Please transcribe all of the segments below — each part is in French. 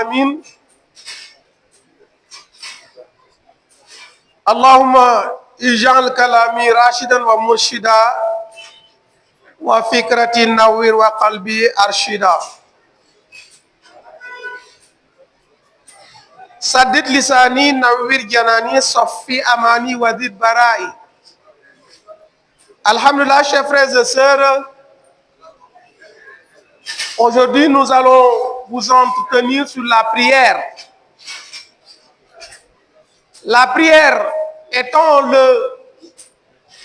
آمين. اللهم اجعل كلامي راشدا ومرشدا وفكرتي نوّر وقلبي أرشدا. سدد لساني نوّر جناني صفي أماني وذد برائي. Alhamdulillah, chers frères et sœurs, aujourd'hui nous allons vous entretenir sur la prière. La prière étant le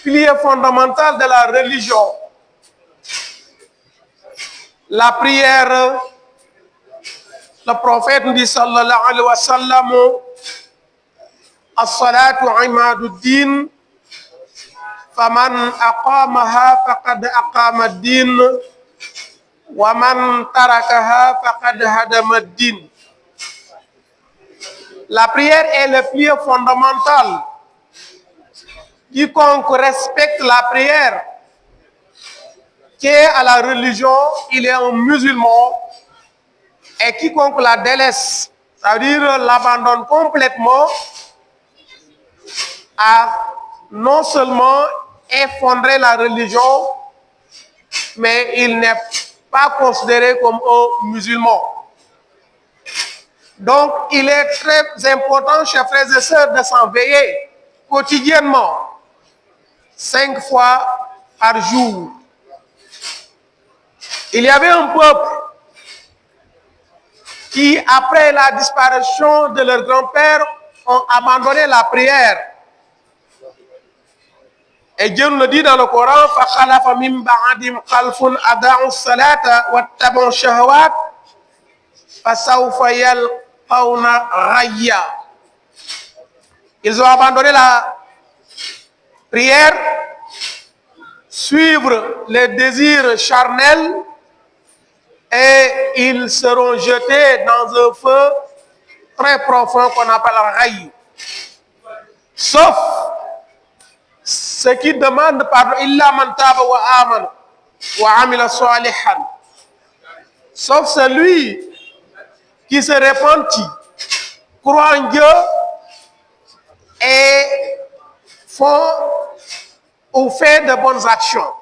pilier fondamental de la religion. La prière, le prophète nous dit sallallahu alayhi wa sallam, as-salatu imaduddin, faman aqamaha faqad aqama ad-din, wa man tarakaha faqad hadama ad-din. La prière est le pilier fondamental. Quiconque respecte la prière, qui est à la religion, il est un musulman. Et quiconque la délaisse, c'est-à-dire l'abandonne complètement, a non seulement effondré la religion, mais il n'est pas considéré comme un musulman. Donc, il est très important, chers frères et sœurs, de s'en veiller quotidiennement, 5 fois par jour. Il y avait un peuple qui, après la disparition de leur grand-père, ont abandonné la prière. Et Dieu nous le dit dans le Coran, فَخَلَفَ مِن بَعْدِهِمْ خَلْفٌ أَضَاعُوا الصَّلَاةَ وَاتَّبَعُوا الشَّهَوَاتِ فَسَوْفَ يَلْقَوْنَ غَيًّا. Ils ont abandonné la prière, suivre les désirs charnels, et ils seront jetés dans un feu très profond qu'on appelle Ghayy. Sauf ceux qui demandent pardon, illa man taba wa amana wa amila salihan. Sauf celui qui se repentit, croit en Dieu et font ou fait de bonnes actions.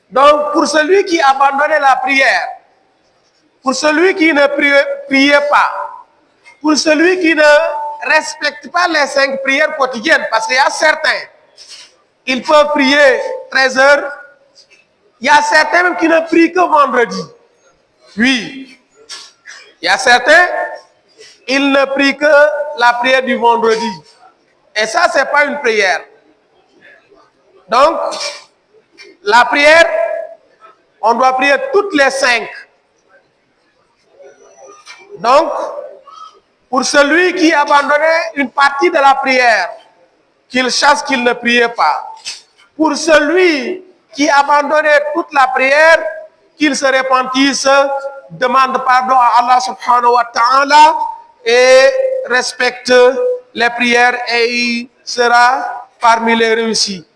Donc, pour celui qui abandonnait la prière, pour celui qui ne priait pas, pour celui qui ne respecte pas les 5 prières quotidiennes, parce qu'il y a certains, ils peuvent prier 13 heures, il y a certains même qui ne prient que vendredi. Oui, il y a certains, ils ne prient que la prière du vendredi. Et ça, ce n'est pas une prière. Donc, la prière, on doit prier toutes les 5. Donc, pour celui qui abandonnait une partie de la prière, qu'il sache qu'il ne priait pas. Pour celui qui abandonnait toute la prière, qu'il se repentisse, demande pardon à Allah subhanahu wa ta'ala et respecte les prières et il sera parmi les réussis.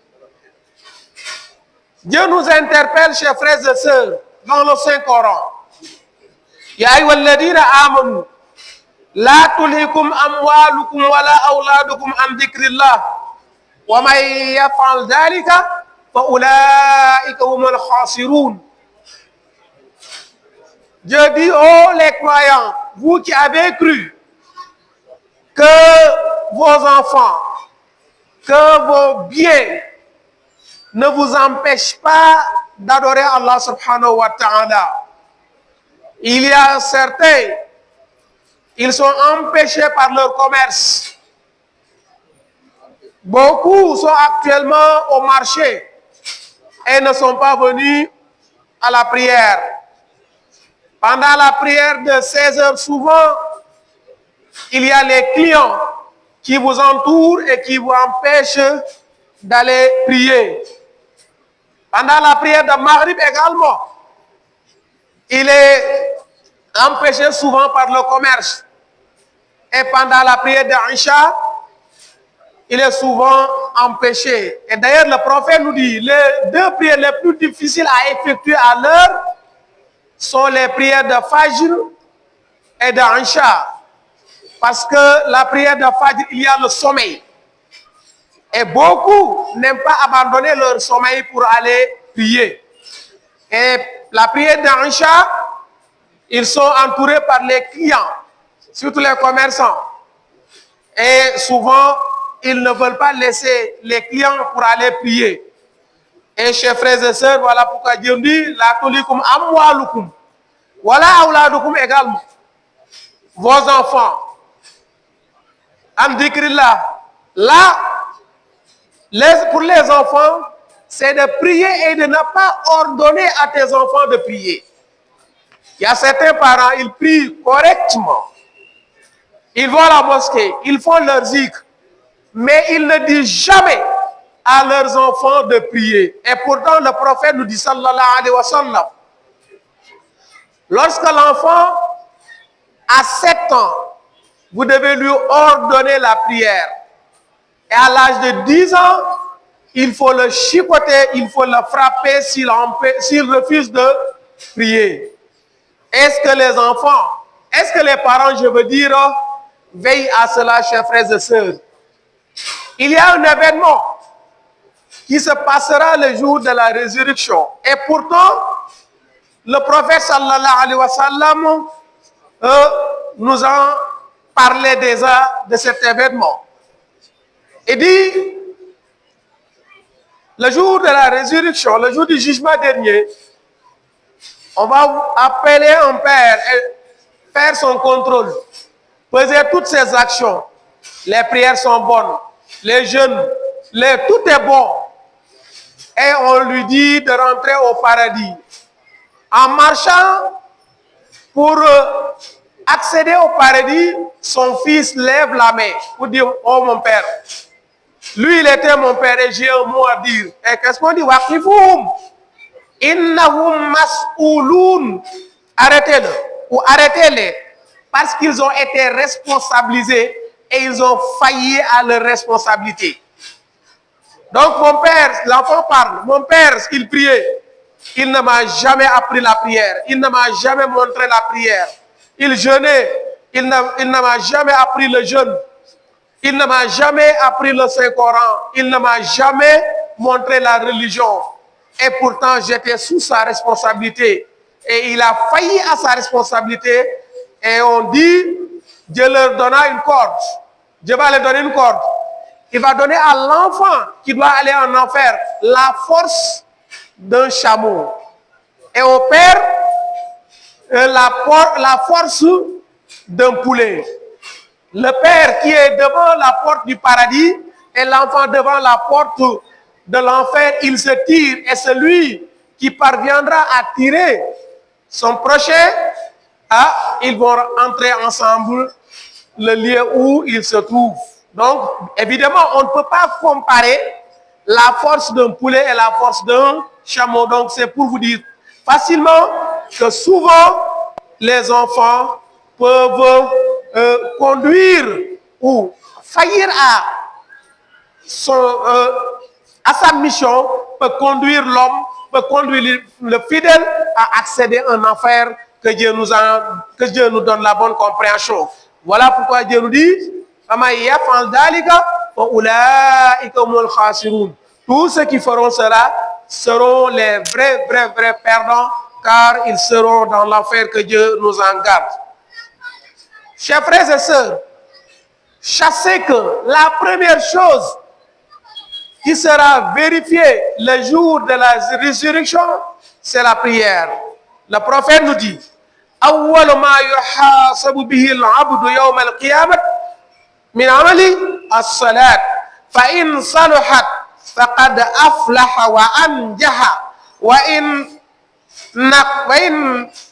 Dieu nous interpelle, chers frères et sœurs, dans le Saint-Coran. Ya ayyuhalladhina amanu la tulhikum amwalukum wala auladukum an dhikrillah wa man yaf'al dhalika fa ulaika humul khasirun. Dieu dit, oh les croyants, vous qui avez cru que vos enfants, que vos biens ne vous empêche pas d'adorer Allah subhanahu wa ta'ala. Il y a certains, ils sont empêchés par leur commerce. Beaucoup sont actuellement au marché et ne sont pas venus à la prière. Pendant la prière de 16 heures, souvent, il y a les clients qui vous entourent et qui vous empêchent d'aller prier. Pendant la prière de Maghrib également, il est empêché souvent par le commerce. Et pendant la prière d'Aïcha, il est souvent empêché. Et d'ailleurs, le prophète nous dit, les 2 prières les plus difficiles à effectuer à l'heure sont les prières de Fajr et d'Aïcha, parce que la prière de Fajr, il y a le sommeil. Et beaucoup n'aiment pas abandonner leur sommeil pour aller prier. Et la prière d'Aïcha, ils sont entourés par les clients, surtout les commerçants. Et souvent, ils ne veulent pas laisser les clients pour aller prier. Et chers frères et sœurs, voilà pourquoi Dieu dit la tulikum amwalukum. Voilà auladukum également. Vos enfants. Andikrillah. Là, pour les enfants, c'est de prier et de ne pas ordonner à tes enfants de prier. Il y a certains parents, ils prient correctement. Ils vont à la mosquée, ils font leur zikr, mais ils ne disent jamais à leurs enfants de prier. Et pourtant, le prophète nous dit, sallallahu alayhi wa sallam, lorsque l'enfant a 7 ans, vous devez lui ordonner la prière. Et à l'âge de 10 ans, il faut le chicoter, il faut le frapper s'il refuse de prier. Est-ce que les enfants, est-ce que les parents, je veux dire, veillent à cela, chers frères et sœurs? Il y a un événement qui se passera le jour de la résurrection. Et pourtant, le prophète sallallahu alayhi wa sallam nous en parlait déjà de cet événement. Il dit, le jour de la résurrection, le jour du jugement dernier, on va appeler un père et faire son contrôle, peser toutes ses actions. Les prières sont bonnes, les jeûnes, tout est bon. Et on lui dit de rentrer au paradis. En marchant pour accéder au paradis, son fils lève la main pour dire, oh mon père. Lui, il était mon père et j'ai un mot à dire. Et qu'est-ce qu'on dit? Waqifoum. Innahum mas'ouloun. Arrêtez-le. Ou arrêtez-les. Parce qu'ils ont été responsabilisés et ils ont failli à leur responsabilité. Donc mon père, l'enfant parle. Mon père, il priait. Il ne m'a jamais appris la prière. Il ne m'a jamais montré la prière. Il jeûnait. Il ne m'a jamais appris le jeûne. Il ne m'a jamais appris le Saint-Coran. Il ne m'a jamais montré la religion. Et pourtant, j'étais sous sa responsabilité. Et il a failli à sa responsabilité. Et on dit, Dieu leur donna une corde. Dieu va leur donner une corde. Il va donner à l'enfant qui doit aller en enfer la force d'un chameau. Et au père, la force d'un poulet. Le père qui est devant la porte du paradis et l'enfant devant la porte de l'enfer, il se tire. Et celui qui parviendra à tirer son prochain, ils vont entrer ensemble le lieu où ils se trouvent. Donc, évidemment, on ne peut pas comparer la force d'un poulet et la force d'un chameau. Donc, c'est pour vous dire facilement que souvent, les enfants peuvent conduire ou faillir à sa mission, peut conduire l'homme, peut conduire le fidèle à accéder à un enfer que Dieu nous donne la bonne compréhension. Voilà pourquoi Dieu nous dit, tous ceux qui feront cela seront les vrais perdants, car ils seront dans l'enfer, que Dieu nous en garde. Chers frères et sœurs, sachez que la première chose qui sera vérifiée le jour de la résurrection, c'est la prière. Le prophète nous dit, أول ما يحاسب به العبد يوم القيامة من عمله الصلاة فإن صلحت فقد أفلح وأنجح وإن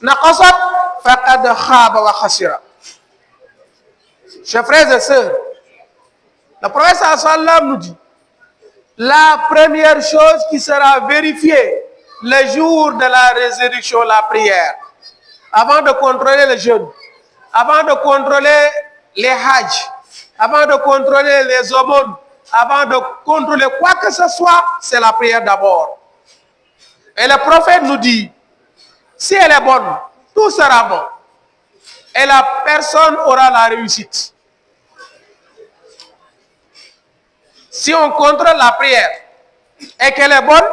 نقصت فقد خاب وخسر. Chers frères et sœurs, le prophète sallallahu nous dit, la première chose qui sera vérifiée le jour de la résurrection, la prière. Avant de contrôler le jeûne, avant de contrôler les hajj, avant de contrôler les aumônes, avant de contrôler quoi que ce soit, c'est la prière d'abord. Et le prophète nous dit, si elle est bonne, tout sera bon. et la personne aura la réussite. Si on contrôle la prière et qu'elle est bonne,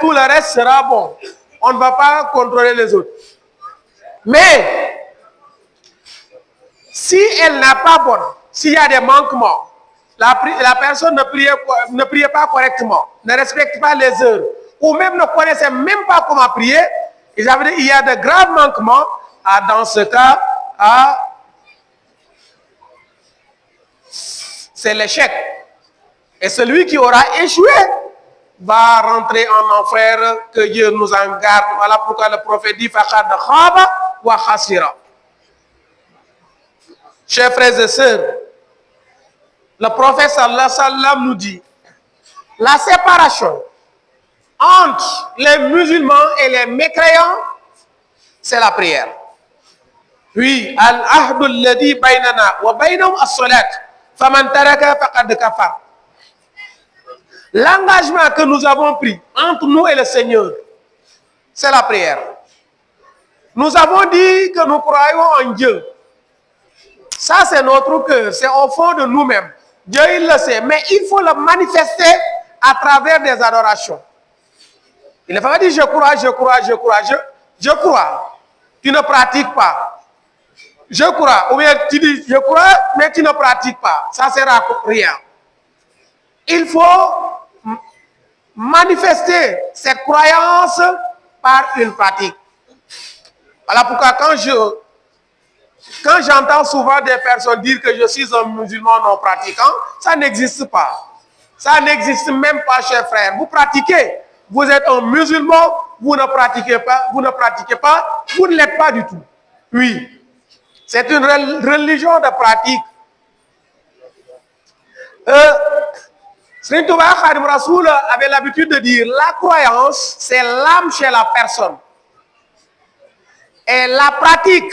tout le reste sera bon. On ne va pas contrôler les autres. Mais, si elle n'est pas bonne, s'il y a des manquements, la personne ne priait pas correctement, ne respecte pas les heures, ou même ne connaissait même pas comment prier, il y a de graves manquements, dans ce cas, c'est l'échec. Et celui qui aura échoué va rentrer en enfer, que Dieu nous en garde. Voilà pourquoi le prophète dit faqad khaba wa khasira. Chers frères et sœurs, le prophète sallallahu alayhi wa sallam nous dit la séparation entre les musulmans et les mécréants, c'est la prière. Oui, al-ahdu alladhi baynana wa baynahum as-salat faman taraka faqad kafar. L'engagement que nous avons pris entre nous et le Seigneur, c'est la prière. Nous avons dit que nous croyons en Dieu. Ça, c'est notre cœur, c'est au fond de nous-mêmes. Dieu, il le sait, mais il faut le manifester à travers des adorations. Il ne faut pas dire je crois, je crois, je crois, je crois. Tu ne pratiques pas. Je crois, ou bien tu dis je crois, mais tu ne pratiques pas. Ça ne sert à rien. Il faut manifester cette croyance par une pratique. Voilà pourquoi quand j'entends souvent des personnes dire que je suis un musulman non pratiquant, ça n'existe pas. Ça n'existe même pas, chers frères. Vous pratiquez, vous êtes un musulman, vous ne pratiquez pas, vous ne l'êtes pas du tout. Oui, c'est une religion de pratique. Serigne Touba Khadim Rasoul avait l'habitude de dire la croyance, c'est l'âme chez la personne. Et la pratique,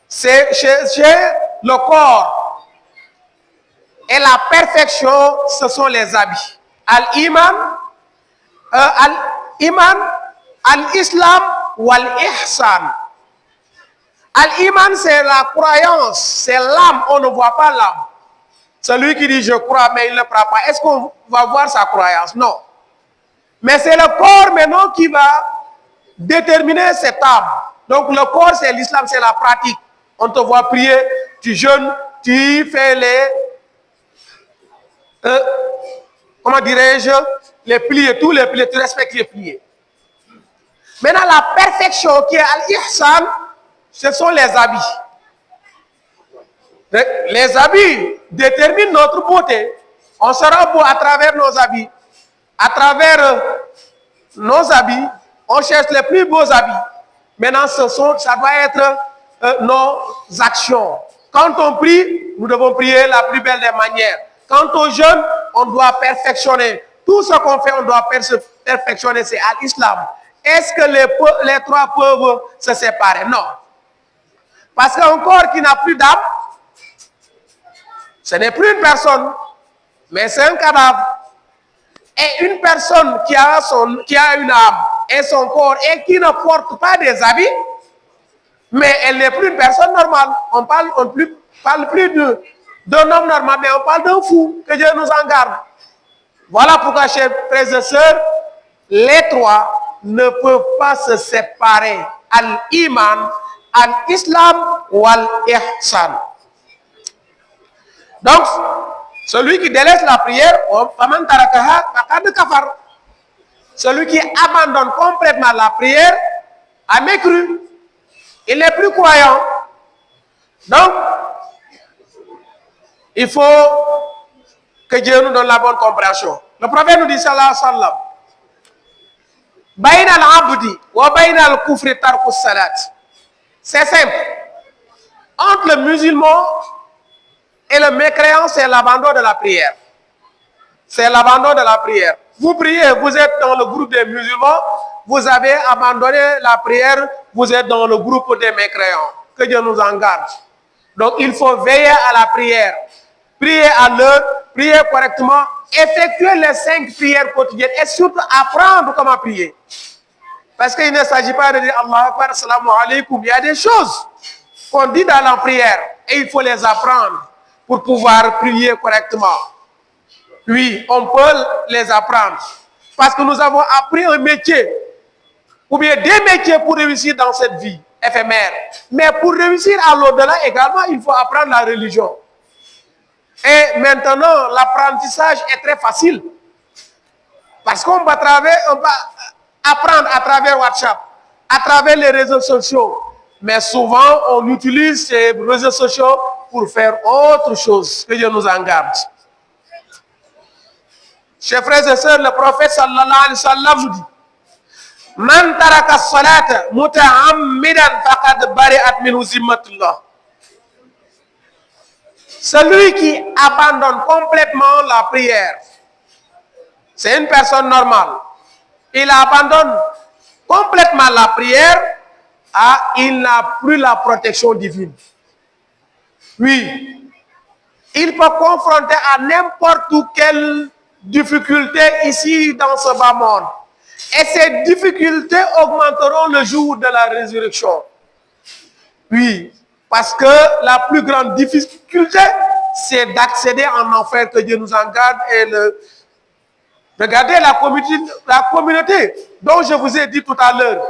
c'est chez le corps. Et la perfection, ce sont les habits. Al-Iman, Al-Islam ou Al-Ihsan. Al-Iman, c'est la croyance, c'est l'âme, on ne voit pas l'âme. Celui qui dit je crois, mais il ne croit pas, est-ce qu'on va voir sa croyance? Non. Mais c'est le corps maintenant qui va déterminer cette âme. Donc le corps, c'est l'islam, c'est la pratique. On te voit prier, tu jeûnes, tu fais comment dirais-je, les plis, tous les plis, tu respectes les plis. Maintenant, la perfection qui est al-ihsan, ce sont les habits. Les habits déterminent notre beauté. On sera beau à travers nos habits. À travers nos habits, on cherche les plus beaux habits. Maintenant, ça doit être nos actions. Quand on prie, nous devons prier la plus belle des manières. Quand on jeûne, on doit perfectionner. Tout ce qu'on fait, on doit perfectionner. C'est à l'islam. Est-ce que les trois peuvent se séparer? Non. Parce qu'un corps qui n'a plus d'âme, ce n'est plus une personne, mais c'est un cadavre. Et une personne qui a une âme et son corps et qui ne porte pas des habits, mais elle n'est plus une personne normale. On ne parle plus d'un homme normal, mais on parle d'un fou. Que Dieu nous en garde. Voilà pourquoi, chers frères et sœurs, les trois ne peuvent pas se séparer. Al-Iman, Al-Islam ou Al-Ihsan. Donc, celui qui délaisse la prière, celui qui abandonne complètement la prière a mécru. Il n'est plus croyant. Donc, il faut que Dieu nous donne la bonne compréhension. Le prophète nous dit sallallahu alayhi wa sallam, Bayna al-abdi wa bayna al-kufri tarku salat. C'est simple. Entre le musulman et le mécréant, c'est l'abandon de la prière. C'est l'abandon de la prière. Vous priez, vous êtes dans le groupe des musulmans, vous avez abandonné la prière, vous êtes dans le groupe des mécréants. Que Dieu nous en garde. Donc il faut veiller à la prière. Prier à l'heure, prier correctement, effectuer les 5 prières quotidiennes et surtout apprendre comment prier. Parce qu'il ne s'agit pas de dire Allah Akbar, Assalamu alaikum. Il y a des choses qu'on dit dans la prière et il faut les apprendre pour pouvoir prier correctement. Oui, on peut les apprendre. Parce que nous avons appris un métier, ou bien des métiers pour réussir dans cette vie éphémère. Mais pour réussir à l'au-delà également, il faut apprendre la religion. Et maintenant, l'apprentissage est très facile. Parce qu'on va apprendre à travers WhatsApp, à travers les réseaux sociaux. Mais souvent, on utilise ces réseaux sociaux pour faire autre chose. Que Dieu nous en garde. Chers frères et sœurs, le prophète sallallahu alayhi wa sallam nous dit: Man taraka salata muta'ammidan faqad bari'at minhu zimmatullah. Celui qui abandonne complètement la prière, c'est une personne normale. Il abandonne complètement la prière, il n'a plus la protection divine. Oui, il peut confronter à n'importe quelle difficulté ici dans ce bas monde. Et ces difficultés augmenteront le jour de la résurrection. Oui, parce que la plus grande difficulté, c'est d'accéder en enfer, que Dieu nous en garde. Et regardez la communauté dont je vous ai dit tout à l'heure.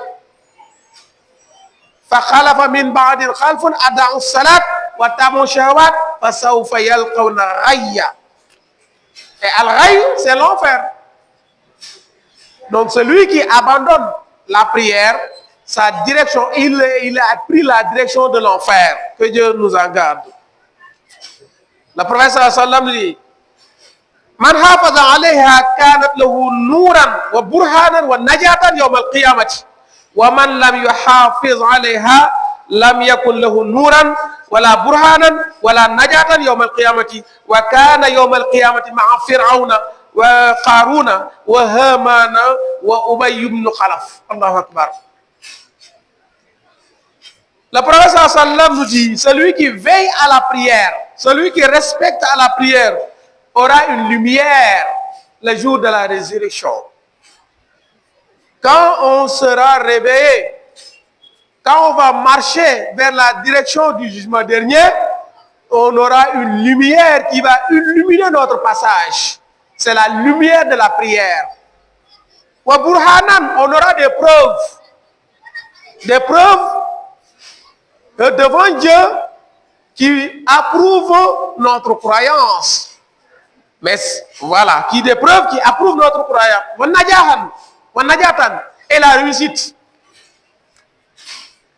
فَخَلَفَ مِنْ بَعْدِ خَلْفٌ أَضَاعُوا الصَّلَاةَ وَاتَّبَعُوا الشَّهَوَاتِ فَسَوْفَ يَلْقَوْنَ غَيًّا. Et al-ghayy, c'est l'enfer. Donc celui qui abandonne la prière, sa direction, il a pris la direction de l'enfer. Que Dieu nous en garde. Le prophète sallallahu alayhi wa sallam dit: Man hafaza alayha kanat lahu nuran wa burhanan wa najatan yawm al-qiyamati. Wa man lam yuhafiz alayha lam yakun lahu nuran wala burhanan wala najatan yawm al-qiyamati. Wa kana yawm al-qiyamati ma'a fir'auna wa Qaruna wa Hamana wa Ubay ibn Khalaf. Allahu Akbar. Le prophète sallallahu alayhi wa sallam nous dit: celui qui veille à la prière, celui qui respecte à la prière, aura une lumière le jour de la résurrection. Quand on sera réveillé, quand on va marcher vers la direction du jugement dernier, on aura une lumière qui va illuminer notre passage. C'est la lumière de la prière. Wa burhanan, on aura des preuves devant Dieu qui approuvent notre croyance. Mais voilà, des preuves qui approuvent notre croyance. Et la réussite.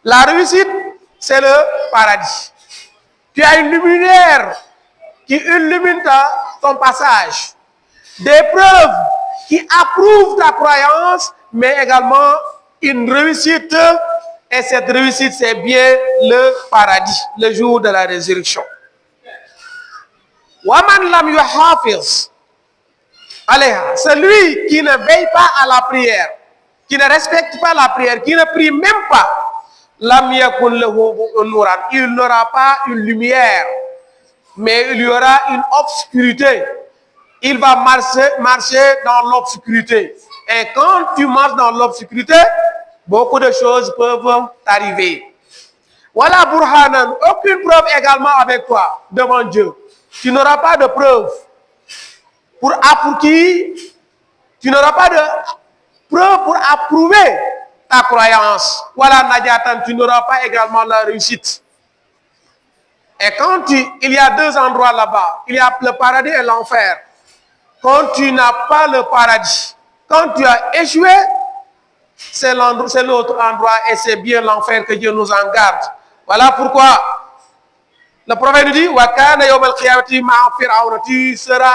La réussite, c'est le paradis. Tu as une lumière qui illumine ton passage. Des preuves qui approuvent ta croyance, mais également une réussite. Et cette réussite, c'est bien le paradis, le jour de la résurrection. Waman lam yuhafiz alayha, celui qui ne veille pas à la prière, qui ne respecte pas la prière, qui ne prie même pas, lam yakun lahu nuran, il n'aura pas une lumière, mais il y aura une obscurité. Il va marcher dans l'obscurité. Et quand tu marches dans l'obscurité, beaucoup de choses peuvent t'arriver. Voilà burhanan, aucune preuve également avec toi devant Dieu. Tu n'auras pas de preuve. Pour qui tu n'auras pas de preuve pour approuver ta croyance. Voilà najatan, tu n'auras pas également la réussite. Et quand il y a deux endroits là-bas, il y a le paradis et l'enfer. Quand tu n'as pas le paradis, quand tu as échoué, c'est l'autre endroit et c'est bien l'enfer, que Dieu nous en garde. Voilà pourquoi le prophète nous dit: Wa kana yawm al-qiyamati ma'a Fir'aun. Tu seras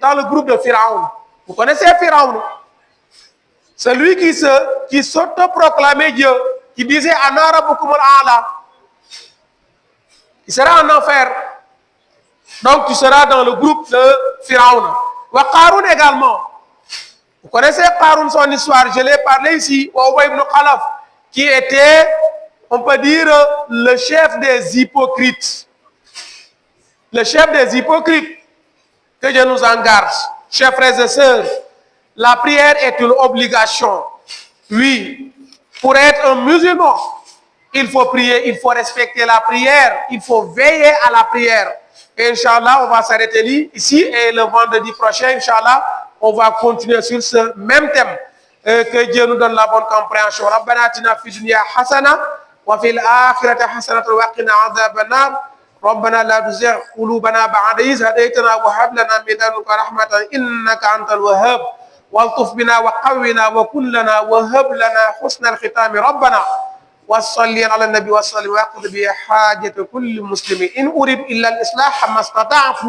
dans le groupe de Pharaon. Vous connaissez Pharaon? Celui qui s'auto-proclamait Dieu, qui disait Ana rabbukum al-a'la. Il sera en enfer. Donc tu seras dans le groupe de Pharaon. Wa Qarun également. Vous connaissez Qarun, son histoire, je l'ai parlé ici. Wa Ubay ibn Khalaf, qui était, on peut dire, le chef des hypocrites. Le chef des hypocrites. Que Dieu nous en garde. Chers frères et sœurs, la prière est une obligation. Oui, Pour être un musulman, il faut prier, il faut respecter la prière, il faut veiller à la prière. Et Inch'Allah, on va s'arrêter ici et le vendredi prochain, Inch'Allah, on va continuer sur ce même thème. Que Dieu nous donne la bonne compréhension. Rabbana atina fid dunya hasana wa fil akhirati hasanatan wa qina adhaban nar. ربنا لا تزغ قلوبنا بعد إذ هديتنا وهب لنا من لدنك رحمة إنك أنت الوهاب والطف بنا وقونا وكن لنا وهب لنا حسن الختام ربنا وصلي على النبي وصلي واقض بحاجة كل مسلم إن أريد إلا الإصلاح ما استطعت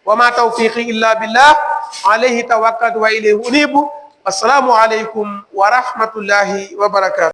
وما توفيقي إلا بالله عليه توكلت وإليه أنيب والسلام عليكم ورحمة الله وبركاته.